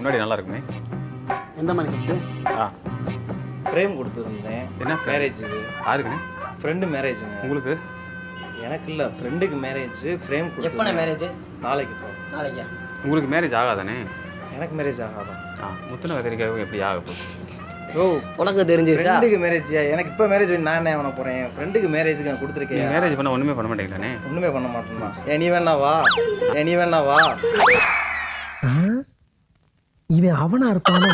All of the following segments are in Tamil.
முன்னாடி நல்லா இருக்குமே. எந்த மாதிரி கிஃப்ட்? ஃப்ரேம் கொடுத்துருந்தேன். என்ன மேரேஜுக்கு? யாருக்குண்ணே? ஃப்ரெண்டு மேரேஜுங்க. உங்களுக்கு? எனக்கு இல்லை, ஃப்ரெண்டுக்கு மேரேஜ். ஃப்ரேம் கொடுத்து. எப்போ மேரேஜ்? நாளைக்கு போ. நாளைக்கா? உங்களுக்கு மேரேஜ் ஆகாதானே? எனக்கு மேரேஜ் ஆகாதான். முத்துன கத்திரிக்காவும் எப்படி ஆக போகுது? ஓ உனக்கு தெரிஞ்சிருச்சா? ஃப்ரெண்டுக்கு மேரேஜ். எனக்கு இப்போ மேரேஜ் நான் என்ன பண்ண போறேன்? ஃப்ரெண்டுக்கு மேரேஜுக்கு நான் கொடுத்துருக்கேன். மேரேஜ் பண்ண ஒண்ணுமே பண்ண மாட்டேங்கிறானே. ஒண்ணுமே பண்ண மாட்டேன்னா. நீ வேணா வா, நீ வேணா வா. இவன் அவனா இருப்பானோ?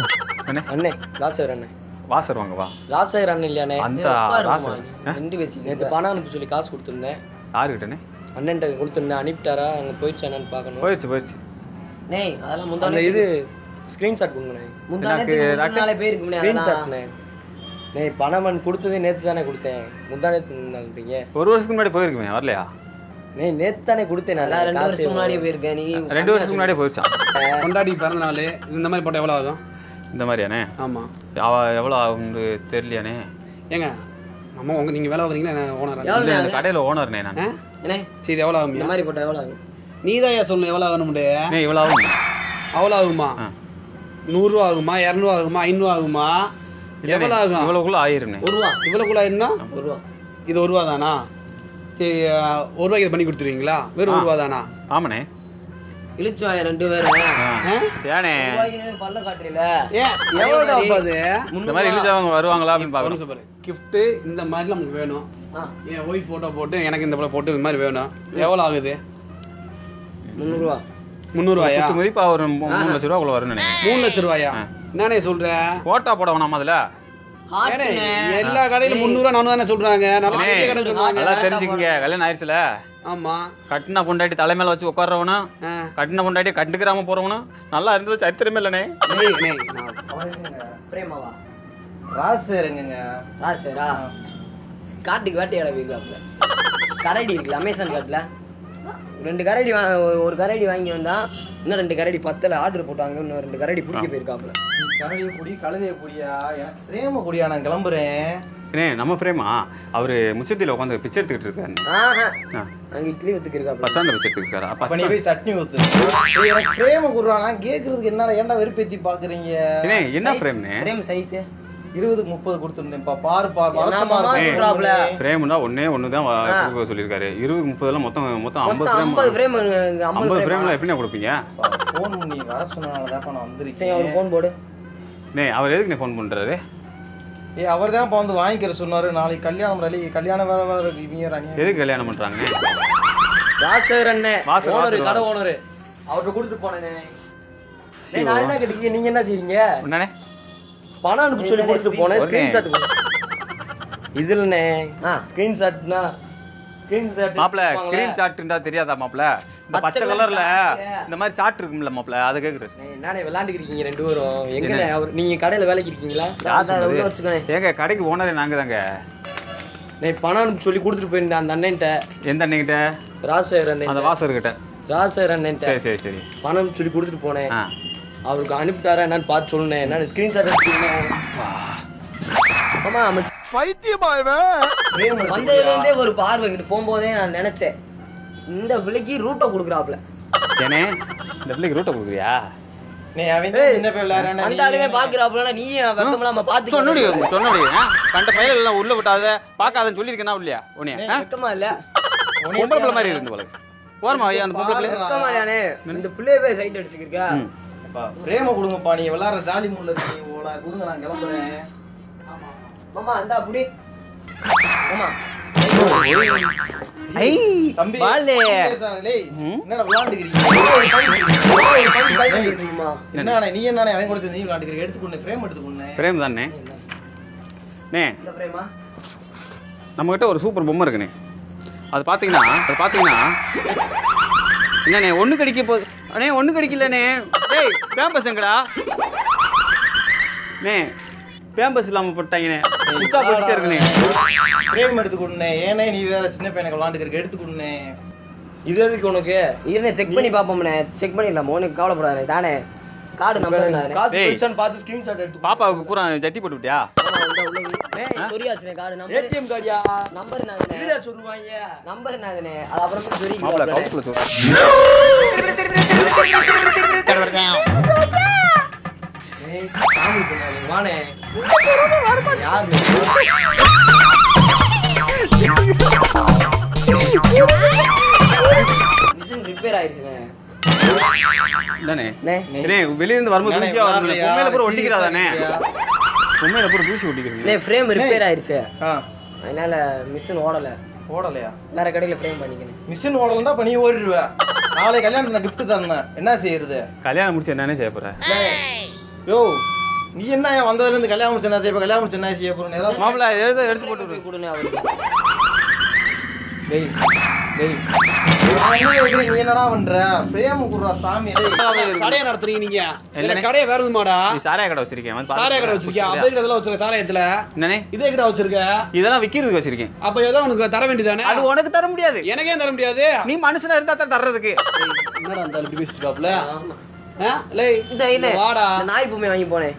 அண்ணே லாசர் அண்ணே. வாசர் வாங்க வா. லாசர் அண்ணன் இல்லையாண்ணே? அந்த லாசர் ரெண்டு பேசி நேற்று பணம் அனுப்பி சொல்லி காசு கொடுத்துருந்தேன். யாருக்கிட்டனே? அண்ணன்ட்ட கொடுத்துருந்தேன். அனுப்பிட்டாரா? அங்கே போயிடுச்சு என்னன்னு பார்க்கணும். போயிடுச்சு. நே அதெல்லாம் முந்தானே இது ஸ்க்ரீன்ஷாட் கொடுங்கண்ணே. முந்தானே பேருக்கு ஸ்க்ரீன்ஷாட்ண்ணே. நே பணம் கொடுத்ததே நேற்று தானே கொடுத்தேன். முந்தானேன்றீங்க. ஒரு வருஷத்துக்கு முன்னாடி போயிருக்குமே, வரலையா? நே நேற்று தானே கொடுத்தேன். நான் 2 வருஷத்துக்கு முன்னாடியே போயிருக்கேன். நீ 2 வருஷத்துக்கு முன்னாடியே போயிடுச்சான். கொண்டாடி பிறந்த நாள் இந்த மாதிரி போட்டால் எவ்வளோ ஆகும்? இந்த மாதிரியானே? ஆமாம். எவ்வளோ ஆகும்னு தெரியலையானே. ஏங்க நம்ம நீங்கள் வேலை வாங்குறீங்களா? ஓனர் இந்த கடையில் ஓனர்னே நான். என்ன சரி எவ்வளோ ஆகும்? இந்த மாதிரி போட்டால் எவ்வளோ ஆகும்? நீ தான் ஏன் சொல்லணும் எவ்வளோ ஆகணும்னு? இவ்வளோ ஆகும். அவ்வளோ ஆகுமா? 100 ரூபா ஆகுமா? 200 ஆகுமா? 500 ஆகுமா? எவ்வளோ ஆகும்? இவ்வளோக்குள்ள ஆயிரும்ண்ணே. 1 ரூபா. இவ்வளோக்குள்ள ஆயிரும்னா 1 ரூபா. இது 1 ரூபா தானா? சரி 1 ரூபாய்க்கு இது பண்ணி கொடுத்துருவீங்களா? வெறும் 1 ரூபா தானா? ஆமாண்ணே. இழுச்சாய 2 பேரும் ஏனே பல்ல காட்டுறீல? ஏன் எவ்வளோ ஆகாது? இந்த மாதிரி இழுச்சவங்க வருவாங்களா அப்படின்னு பார்க்கணும். பாரு கிஃப்ட்டு இந்த மாதிரி நமக்கு வேணும். என் ஒய்ஃப் ஃபோட்டோ போட்டு எனக்கு இந்த போட்டு இந்த மாதிரி வேணும். எவ்வளோ ஆகுது? 300 ரூபா. 300 ரூபாயா? மதிப்பா ஒரு 3 லட்ச ரூபாக்குள்ள வரும்னு நினைக்கிறேன். 3 லட்ச ரூபாயா? என்னண்ணே சொல்றேன்? போட்டா போட வேணாமா அதுல? எல்லா கடையிலும் 300 ரூபா 400 தானே சொல்றாங்க. நம்ம கடை சொல்றாங்க. அதான் தெரிஞ்சுக்கங்க. கல்யாணம் ஆயிடுச்சுல. ஆமா. கட்டின பொண்டாட்டி தலைமையில வச்சு உட்கார்றவனும் கட்டின பொண்டாட்டி கண்டுக்கிறாம போறவனும் நல்லா இருந்தது சரித்திரமே இல்லனே. பிரேமாவா? ராசருங்க. ராசரா? காட்டுக்கு வேட்டையாட போயிருக்காப்ல. கரடி இருக்குல்ல அமேசான் காட்டுல, 2 கரடி ஒரு கரடி வாங்கி வந்தா இன்னும் 2 கரடி பத்தல ஆர்டர் போட்டாங்க. இன்னும் 2 கரடி பிடிக்க போயிருக்காப்ல. கரடியை குடி, கழுதையை குடியா? எனக்கு பிரேம குடியா? நான் கிளம்புறேன். நம்ம பிரேமா அவரு முச்சத்தில உட்காந்து பிச்சை எடுத்துக்கிட்டு இருக்காரு. அங்க இட்லி ஊத்துக்கு இருக்காப்ல. பஸ் ஸ்டாண்ட்ல பிச்சை எடுத்துக்கிட்டு இருக்காரு. அப்ப நீ போய் சட்னி ஊத்து. எனக்கு பிரேம குடுறா. நான் கேக்குறதுக்கு என்னடா ஏன்டா வெறுப்பேத்தி பாக்குறீங்க? என்ன பிரேம்னே? Frame size 20க்கு 30 கொடுத்துருந்தேன்பா. பாருப்பா வரசமா இருக்குறாப்ல. பிரேம்னா ஒண்ணு தான் கொடுக்க சொல்லிருக்காரு. 20 30 எல்லாம் மொத்தம் 50 பிரேம் 50 பிரேம்ல எப்படிண்ணே கொடுப்பீங்க? ஃபோன் பண்ணி வர சொன்னனால தான் நான் வந்திருக்கேன். ஒரு ஃபோன் போடு. அவர் எதுக்கு ஃபோன் பண்றாரு? அவர் தான் வந்து வாங்கிக்கிற சொன்னாரு. நாளைக்கு கல்யாணம் வேற இவங்க எதுக்கு கல்யாணம் பண்றாங்க? ராசர் அண்ணே ஓனர், கடை ஓனர். அவர்ட்ட கொடுத்துட்டு போனேனே. நான் என்ன கேட்டீங்க? நீங்க என்ன செய்றீங்க? என்னண்ணே? பணம் அனுப்பி சொல்லி கொடுத்துட்டு போனேன். ஸ்கிரீன்ஷாட் இதுலனே. ஸ்கிரீன்ஷாட்னா மாப்ள ஸ்கிரீன்ஷாட்ன்றா தெரியாதா மாப்ள? இந்த பச்சை கலர்ல இந்த மாதிரி சாட் இருக்கும்ல மாப்ள, அத கேக்குறேன். நானே விளையாண்டுக்கிறீங்க 2 பேரும். எங்கனே நீங்க கடையில வேலைக்கு இருக்கீங்களா? உள்ள வச்சுக்கோனே. ஏங்க கடைக்கு ஓனரே நாங்க தாங்க. நான் பணம் அனுப்பி சொல்லி கொடுத்துட்டு போயிருந்தேன் அந்த அண்ணன்ட்ட. எந்த அண்ணன்கிட்ட? ராசர் அண்ணன். அந்த வாசர் கிட்ட. ராசர் அண்ணன்ட்ட. சரி பணம் சொல்லி கொடுத்துட்டு போனேன். அவருக்கு அனுப்பிட்டாரா என்னன்னு பார்த்து சொல்லுனேன். என்ன ஸ்கிரீன்ஷாட் எடுத்துக்கிட்டேன். ஆமா வந்ததுல இருந்தே ஒரு பார்வை கிட்ட போகும்போதே நான் நினைச்சேன் இந்த பிள்ளைக்கு ரூட்டை கொடுக்குறாப்ல. ஏனே இந்த பிள்ளைக்கு ரூட்டை கொடுக்குறியா? நீ அவன் என்ன போய் விளையாடுறானே? அந்த ஆளுமே பாக்குறாப்ல. நீ வெக்கமில்லாம பாத்து சொன்னடி கண்ட பையல எல்லாம் உள்ள விட்டாத பாக்காதன்னு சொல்லிருக்கேனா இல்லையா? உன்னைய வெக்கமா இல்ல? பொம்பளை பிள்ளை மாதிரி இருந்து போல. ஓரமா அந்த பொம்பளை பிள்ளை வெக்கமா இல்லையானே? இந்த பிள்ளைய போய் சைட் அடிச்சுக்கிருக்கா. பிரேம கொடுங்கப்பா. நீ விளையாடுற ஜாலி மூட்ல இருக்கீங்க. ஓடா கொடுங்க, நான் கிளம்புறேன். மாமா அந்த அப்படி மாமா தம்பி என்னடா விளையாண்டுக்கிறீங்க? என்னண்ணே நீ என்னண்ணே அவன் கூட நீ விளையாண்டுக்கிறீங்க? எடுத்துக்கொண்டு ஃப்ரேம் எடுத்துக்கொண்டு. பிரேம் தானே நே? நம்ம கிட்ட ஒரு சூப்பர் பொம்மை இருக்குண்ணே. அது பாத்தீங்கன்னா என்னண்ணே ஒண்ணு கடிக்க போகுது. அண்ணே ஒண்ணு கடிக்கலண்ணே. டேய் பேம்பஸ் எங்கடா? நே பேம்பஸ் இல்லாம போட்டாங்கண்ணே. உச்சா போயிட்டே இருக்குண்ணே. பிரேம் எடுத்துக்கொண்டு. ஏனே நீ வேற சின்ன பையனை விளையாண்டுக்கிறீங்க? எடுத்துக்கொண்டு. இது எதுக்கு உனக்கு? இருனே செக் பண்ணி பாப்போம்னே. செக் பண்ணிடலாம். உனக்கு கவலைப்படாதே. தானே கார்டு நம்பர் காசு பிடிச்சான்னு பார்த்து ஸ்கிரீன்ஷாட் எடுத்து பாப்பாவுக்கு பூரா ஜட்டி போட்டு விட்டியா? சொரியாச்சுனே கார்டு நம்பர். ஏடிஎம் கார்டியா? நம்பர் என்னதுனே? இதுல சொல்லுவாங்க. நம்பர் என்னதுனே? அது அப்புறம் சொல்லி மாப்ள கவுஸ்ல வானே யாரு மிஷின் ரிப்பேர் ஆயிடுச்சுண்ணே. இல்லண்ணே அண்ணே, அண்ணே வெளிய இருந்து வரும்போது அண்ணே, தூசியா வரும்ல விளையாடலையா? பொம்மையில பூரா ஒட்டிக்கிறாதானே சரியா? பொம்மையில பூரா தூசி ஒட்டிக்கிறீங்க ஃப்ரேம் ரிப்பேர் ஆயிடுச்சு. ஆ, அதனால மிஷின் ஓடல. ஓடலையா? வேற கடையில ஃப்ரேம் பண்ணிக்கணும். மிஷின் ஓடலன்னா பண்ணி ஓடிடுவ. நாளை கல்யாணத்துல gift தரணும். என்ன செய்யறது? கல்யாணம் முடிச்சு என்னன்னே செய்ய போற யோ, நீ என்ன வந்ததுல இருந்து கல்யாணம் முடிச்சு என்ன செய்ய கல்யாணம் முடிச்சு என்ன செய்ய போறேன்னு ஏதாவது மாப்பிள்ள எடுத்து போட்டு விடு. கொடுங்க அவருக்கு. டேய் டேய் நான் என்ன கேக்குறேன், நீ என்னடா பண்ற? பிரேம் குடுறா சாமி. டேய் கடையை நடத்துறீங்க நீங்க இல்லண்ணே. கடையை வேற எதுமாடா நீ சாராய கடை வச்சிருக்கேன் வந்து பாரு. சாராய கடை வச்சிருக்கியா? அப்படியே இதெல்லாம் வச்சிருக்க சாராயத்துல என்னண்ணே இதே கடை வச்சிருக்க. இதெல்லாம் விக்கிறதுக்கு வச்சிருக்கேன். அப்ப ஏதோ உனக்கு தர வேண்டியதானே? அது உனக்கு தர முடியாது. எனக்கே தர முடியாது. நீ மனுஷனா இருந்தா தான் தர்றதுக்கு. என்னடா அந்த இப்படி பேசிட்டு இருக்காப்ல? ஆமா. இந்த இல்ல வாடா. இந்த நாய் பொம்மை வாங்கி போனேன்.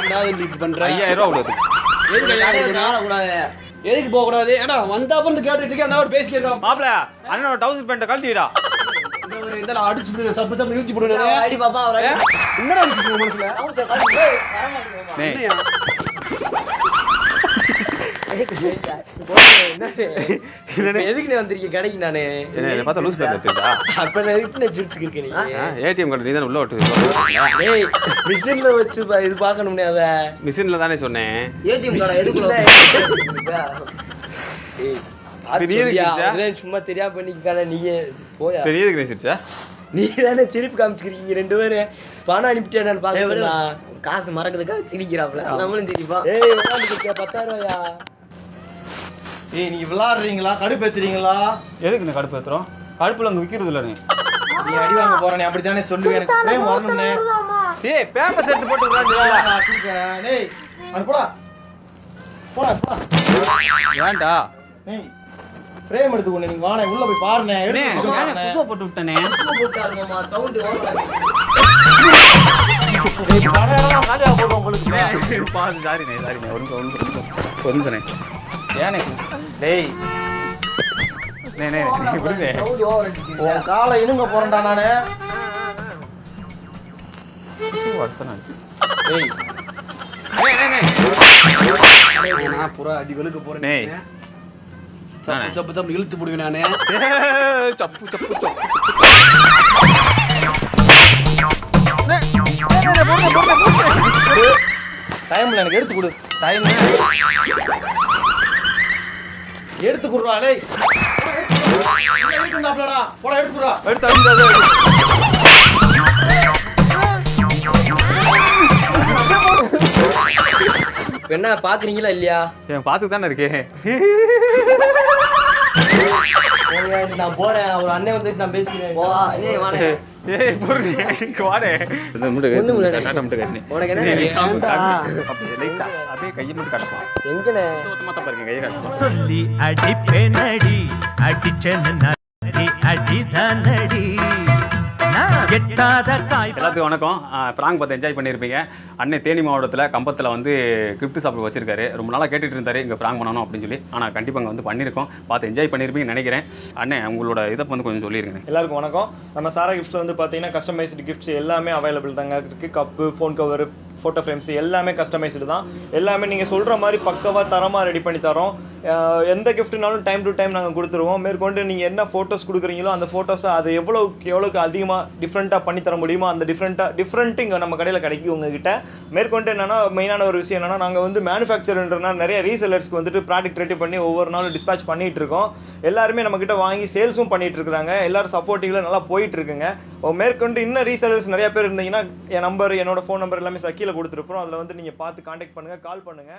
ஏன்டா இப்படி பண்ற? 5000 ரூபாய் விடுறது. எதுக்கு கடையை கல்யாணம் விட்டு பண்ணணும்? ஆளக்கூடாது. எதுக்கு போக கூடாது? ஏடா வந்தா வந்து கேட்டுட்டு இருக்கேன். அந்த பேசிக்க இருக்கான். மாப்பிள்ள அண்ணனோட டவுசர் பேண்ட கழட்டிடா. இதெல்லாம் அடிச்சு போடு, சப்பு சப்பு இழுச்சு போடு. அவர் அடி பாப்பா, அவர் அடி. என்னடா நினைச்சிட்டு இருக்க மனசுல? அவங்க சார் கழுவி, ஏய், வரமாட்டேங்க பாப்பா. டேய், என்னையா? என்னண்ணே? எதுக்கு நீ வந்திருக்கீங்க கடைக்கு நானு? என்ன இதை பார்த்தா லூஸ் பேக் எடுத்துக்கிட்டா? அப்ப நான் எதுக்கு நான் சிரிச்சுக்கிட்டு இருக்கேன் நீ? ஏடிஎம் கார்டு நீ தானே உள்ள விட்டு டேய், மிஷின்ல வச்சு இது பார்க்கணும்னே அத. மிஷின்ல தானே சொன்னேன். ஏடிஎம் கார்டு எதுக்குள்ள? ஏய், இது நீ எதுக்கு சிரிச்ச? அதெல்லாம் சும்மா தெரியாம பண்ணிக்கான நீயே போயா. பெரியதுக்கு நினைச்சிருச்சா? நீ தானே சிரிப்பு காமிச்சுக்கிறீங்க ரெண்டு பேரும். பணம் அனுப்பிட்டேன் பாக்க காசு மறக்கிறதுக்காக சிரிக்கிறாப்ல. நம்மளும் சிரிப்போம். ஏய், விளையாண்டு 10,000 ரூபாயா? ஏய், நீங்க விளையாடுறீங்களா கடுப்பேத்துறீங்களா? எதுக்கு இந்த கடுப்பு ஏத்துறோம்? கடுப்புல அங்க விக்கிறது இல்ல நீ. நீ அடி வாங்க போற, நீ அப்படித்தானே சொல்லுவேன். எனக்கு பிரேம் வரணும்னே. ஏய் பேப்பர்ஸ் எடுத்து போட்டு விடுறாங்க. டேய் அட போடா போடா போடா. ஏன்டா? டேய் பிரேம் எடுத்துக்கொண்டு நீங்க வாணே உள்ள போய் பாருண்ணே. அண்ணே, எடுத்து நானே வாணே. புதுசா போட்டு விட்டனே. போட்டாருமாமா சவுண்ட் ஓவரா. கடையெல்லாம் காலியா போகும் உங்களுக்கு. பாரு சாரிண்ணே சாரிண்ணே ஒரு நிமிஷம் ஏனே டேய் நே விடுங்க. சவுண்ட் ஓவரா இருக்கு. உன் காலை இணுங்க போறேன்டா நானு. டேய் நான் புறா அடி வெளுக்க போறேன். டேய். சப்பு சப்பு சப்பு இழுத்து போடுவேன் நானு. சப்பு சப்பு சப்பு. டைம்ல எனக்கு எடுத்து கொடு. டைம் எடுத்து குடுறா. டேய் இருக்குண்டாப்லடா. போடா எடுத்து குடுறா. எடுத்து அடிக்காத. என்ன பாக்குறீங்களா இல்லையா? ஏன் பாத்துட்டு தானே இருக்கேன். நான் போறேன். ஒரு அண்ணன் வந்துட்டு நான் பேசுறேன். போ ஏய் வாணே. ஏய் பொறுடி வாடே. இந்த முட்டை ஒண்ணும் இல்ல. டாடா முட்டை கண்ணே. உனக்கு என்ன வேண்டா? அப்படியே லைட்டா அப்படியே கையை மட்டும் காட்டுமா. எங்கனே? மொத்தமா பாருங்க கையை காட்டுமா. சொல்லி அடிப்பேனடி அடிச்சேன்னு அடிதானடி எட்டாத காய். எல்லாத்துக்கும் வணக்கம். பிராங்க் பார்த்து என்ஜாய் பண்ணியிருப்பீங்க. அண்ணன் தேனி மாவட்டத்தில் கம்பத்தில் வந்து கிஃப்ட் ஷாப் வச்சிருக்காரு. ரொம்ப நாளாக கேட்டுட்டு இருந்தாரு இங்கே பிராங்க் பண்ணணும் அப்படின்னு சொல்லி. ஆனால் கண்டிப்பாக அங்கே வந்து பண்ணியிருக்கோம். பார்த்து என்ஜாய் பண்ணியிருப்பீங்கன்னு நினைக்கிறேன். அண்ணன் உங்களோட இதை வந்து கொஞ்சம் சொல்லியிருக்கேன். எல்லாருக்கும் வணக்கம். நம்ம சாரா கிஃப்ட்ல வந்து பார்த்தீங்கன்னா கஸ்டமைஸ்டு கிஃப்ட்ஸ் எல்லாமே அவைலபிள் தாங்க இருக்குது. Cup, phone cover, photo frames எல்லாமே கஸ்டமைஸ்டு தான். எல்லாமே நீங்கள் சொல்கிற மாதிரி பக்கவாக தரமாக ரெடி பண்ணி தரோம். எந்த கிஃப்ட்னாலும் டைம் டு டைம் நாங்கள் கொடுத்துருவோம். மேற்கொண்டு நீங்கள் என்ன ஃபோட்டோஸ் கொடுக்குறீங்களோ அந்த ஃபோட்டோஸை அது எவ்வளோக்கு அதிகமாக டிஃப்ரெண்ட்டாக பண்ணி தர முடியுமோ அந்த டிஃப்ரெண்ட்டு இங்கே நம்ம கடையில் கிடைக்கும் உங்ககிட்ட. மேற்கொண்டு என்னன்னா மெயினான ஒரு விஷயம் என்னன்னா, நாங்கள் வந்து மேனுஃபேக்சர்ன்றனா நிறைய ரீசெல்லர்ஸ்க்கு வந்துட்டு ப்ராடக்ட் ரெடி பண்ணி ஒவ்வொரு நாளும் டிஸ்பேச் பண்ணிட்டு இருக்கோம். எல்லாருமே நம்ம கிட்ட வாங்கி சேல்ஸும் பண்ணிட்டு இருக்காங்க. எல்லாரும் சப்போர்ட்டிவ்ல நல்லா போயிட்டு இருக்குங்க. மேற்கொண்டு இன்னும் ரீசெல்லர்ஸ் நிறைய பேர் இருந்தீங்கன்னா என் நம்பர், என்னோட ஃபோன் நம்பர் எல்லாமே கீழே கொடுத்துருப்போம். அதில் வந்து நீங்கள் பார்த்து கான்டாக்ட் பண்ணுங்க, கால் பண்ணுங்க.